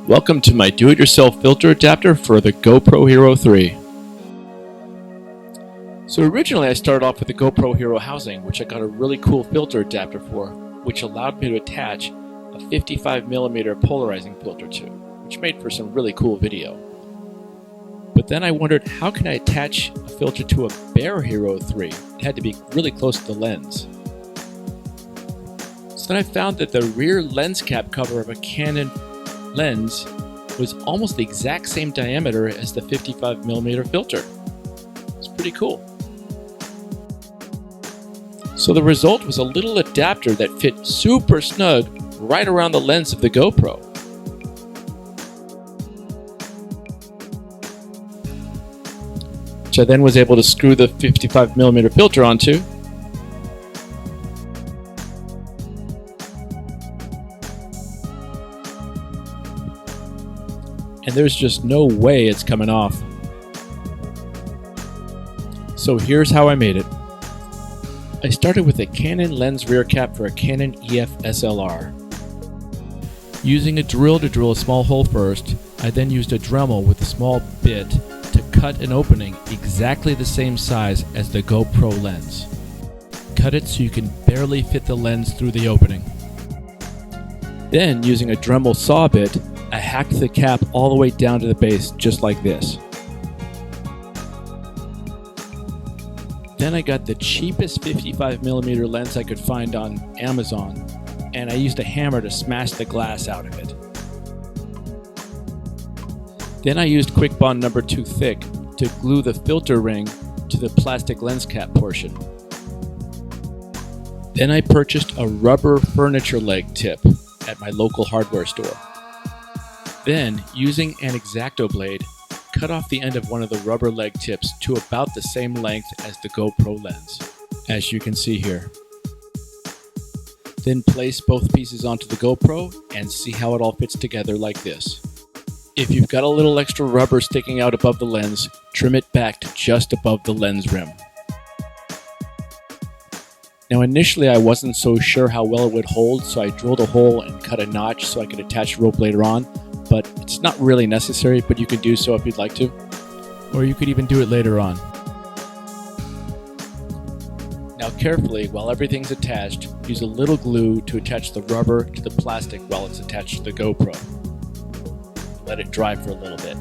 Welcome to my do-it-yourself filter adapter for the GoPro Hero 3. So originally I started off with the GoPro Hero housing, which I got a really cool filter adapter for, which allowed me to attach a 55mm polarizing filter to, which made for some really cool video. But then I wondered, how can I attach a filter to a bare Hero 3? It had to be really close to the lens. So then I found that the rear lens cap cover of a Canon lens was almost the exact same diameter as the 55mm filter. It's pretty cool. So the result was a little adapter that fit super snug right around the lens of the GoPro. Which I then was able to screw the 55mm filter onto. And there's just no way it's coming off. So here's how I made it. I started with a Canon lens rear cap for a Canon EF SLR. Using a drill to drill a small hole first, I then used a Dremel with a small bit to cut an opening exactly the same size as the GoPro lens. Cut it so you can barely fit the lens through the opening. Then, using a Dremel saw bit, I hacked the cap all the way down to the base, just like this. Then I got the cheapest 55mm lens I could find on Amazon, and I used a hammer to smash the glass out of it. Then I used Quick Bond No. 2 thick to glue the filter ring to the plastic lens cap portion. Then I purchased a rubber furniture leg tip at my local hardware store. Then, using an X-Acto blade, cut off the end of one of the rubber leg tips to about the same length as the GoPro lens, as you can see here. Then place both pieces onto the GoPro and see how it all fits together like this. If you've got a little extra rubber sticking out above the lens, trim it back to just above the lens rim. Now initially I wasn't so sure how well it would hold, so I drilled a hole and cut a notch so I could attach rope later on. But it's not really necessary, but you can do so if you'd like to. Or you could even do it later on. Now carefully, while everything's attached, use a little glue to attach the rubber to the plastic while it's attached to the GoPro. Let it dry for a little bit.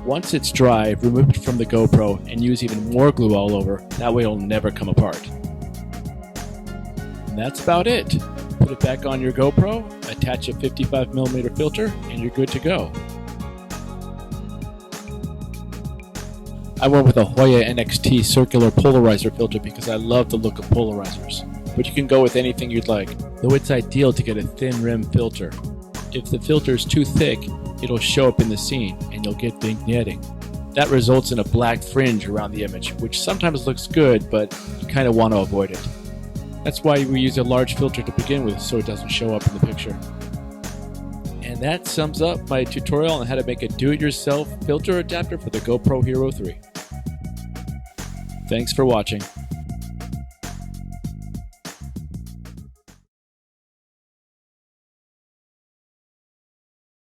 Once it's dry, remove it from the GoPro and use even more glue all over, that way it'll never come apart. And that's about it. Put it back on your GoPro, attach a 55mm filter, and you're good to go. I went with a Hoya NXT circular polarizer filter because I love the look of polarizers, but you can go with anything you'd like, though it's ideal to get a thin rim filter. If the filter is too thick, it'll show up in the scene and you'll get vignetting. That results in a black fringe around the image, which sometimes looks good, but you kind of want to avoid it. That's why we use a large filter to begin with, so it doesn't show up in the picture. And that sums up my tutorial on how to make a do-it-yourself filter adapter for the GoPro Hero 3. Thanks for watching.